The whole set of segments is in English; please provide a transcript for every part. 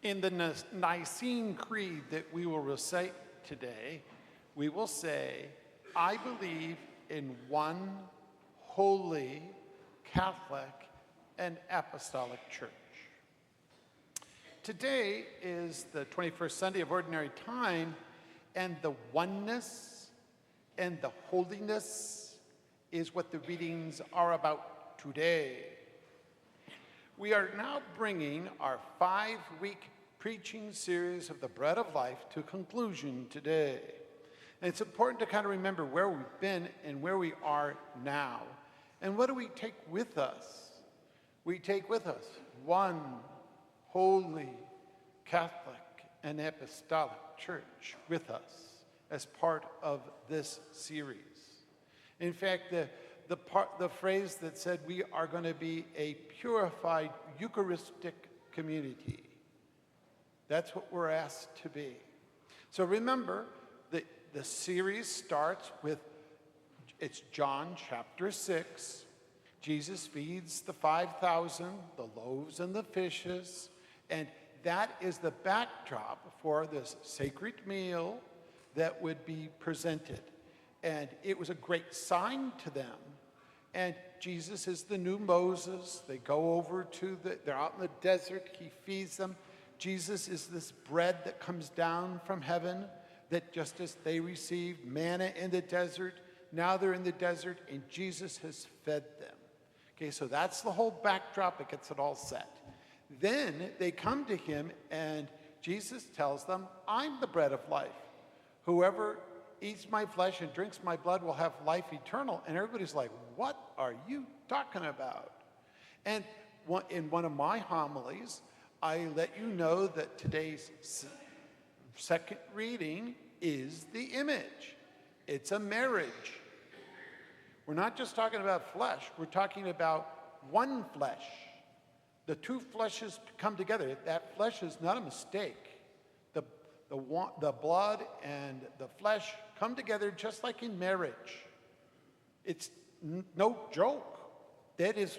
In the Nicene Creed that we will recite today, we will say, I believe in one holy, Catholic, and Apostolic Church. Today is the 21st Sunday of Ordinary Time, and the oneness and the holiness is what the readings are about today. We are now bringing our 5-week preaching series of the Bread of Life to conclusion today. And it's important to kind of remember where we've been and where we are now. And what do we take with us? We take with us one holy, Catholic, and Apostolic Church with us as part of this series. In fact, the phrase that said we are going to be a purified Eucharistic community. That's what we're asked to be. So remember, the series starts with, it's John chapter 6. Jesus feeds the 5,000, the loaves and the fishes, and that is the backdrop for this sacred meal that would be presented. And it was a great sign to them. And Jesus is the new Moses. They go over they're out in the desert. He feeds them. Jesus is this bread that comes down from heaven, that just as they received manna in the desert, now they're in the desert and Jesus has fed them. Okay, so that's the whole backdrop. It gets it all set. Then they come to him and Jesus tells them, I'm the bread of life. Whoever eats my flesh and drinks my blood will have life eternal. And everybody's like, what are you talking about? And in one of my homilies, I let you know that today's second reading is the image. It's a marriage. We're not just talking about flesh, we're talking about one flesh. The two fleshes come together. That flesh is not a mistake. The blood and the flesh come together just like in marriage. It's no joke. That is,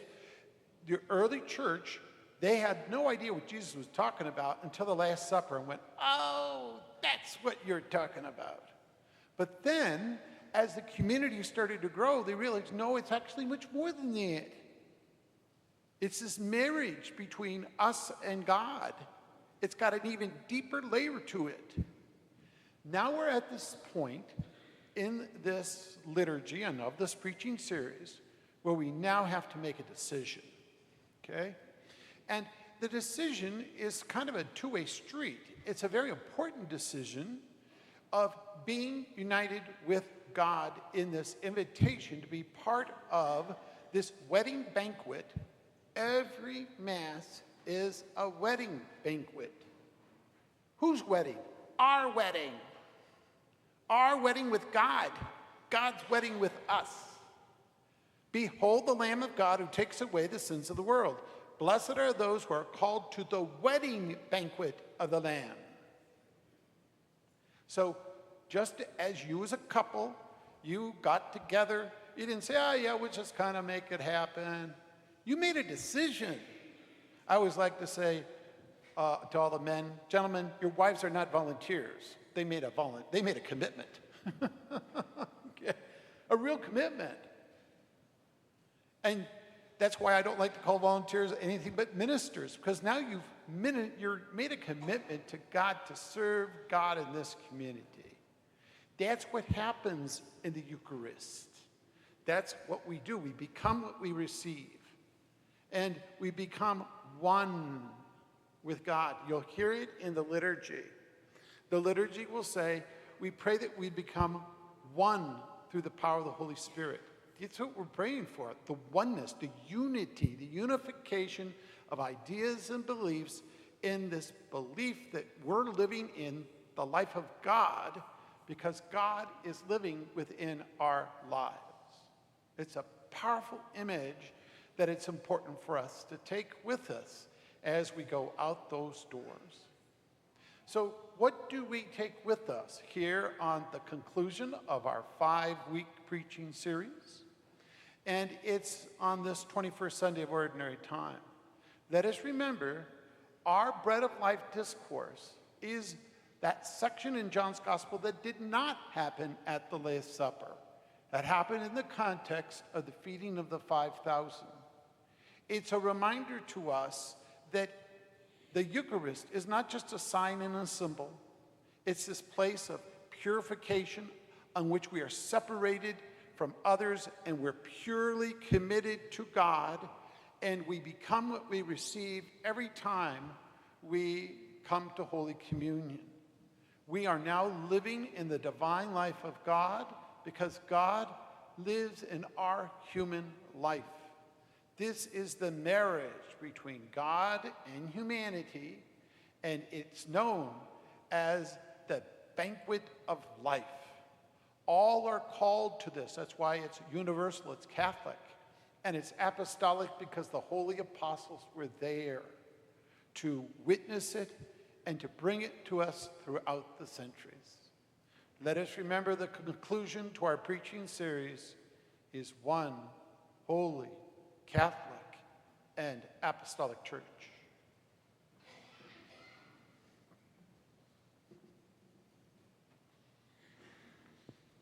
the early church, they had no idea what Jesus was talking about until the Last Supper and went, oh, that's what you're talking about. But then, as the community started to grow, they realized, no, it's actually much more than that. It's this marriage between us and God. It's got an even deeper layer to it. Now we're at this point in this liturgy and of this preaching series where we now have to make a decision, okay? And the decision is kind of a two-way street. It's a very important decision of being united with God in this invitation to be part of this wedding banquet. Every Mass is a wedding banquet. Whose wedding? Our wedding. Our wedding with God. God's wedding with us. Behold the Lamb of God who takes away the sins of the world. Blessed are those who are called to the wedding banquet of the Lamb. So just as you as a couple, you got together, you didn't say, oh yeah, we'll just kind of make it happen. You made a decision. I always like to say to all the men, gentlemen, your wives are not volunteers. They made a commitment. Okay. A real commitment. And that's why I don't like to call volunteers anything but ministers, because now you're made a commitment to God to serve God in this community. That's what happens in the Eucharist. That's what we do. We become what we receive. And we become one with God. You'll hear it in the liturgy. The liturgy will say, we pray that we become one through the power of the Holy Spirit. It's what we're praying for, the oneness, the unity, the unification of ideas and beliefs in this belief that we're living in the life of God because God is living within our lives. It's a powerful image that it's important for us to take with us as we go out those doors. So what do we take with us here on the conclusion of our 5-week preaching series? And it's on this 21st Sunday of Ordinary Time. Let us remember Our Bread of Life discourse is that section in John's Gospel that did not happen at the Last Supper. That happened in the context of the feeding of the 5,000. It's a reminder to us that the Eucharist is not just a sign and a symbol. It's this place of purification on which we are separated from others and we're purely committed to God, and we become what we receive every time we come to Holy Communion. We are now living in the divine life of God because God lives in our human life. This is the marriage between God and humanity, and it's known as the banquet of life. All are called to this. That's why it's universal, it's Catholic, and it's apostolic because the holy apostles were there to witness it and to bring it to us throughout the centuries. Let us remember the conclusion to our preaching series is one holy, Catholic, and apostolic church.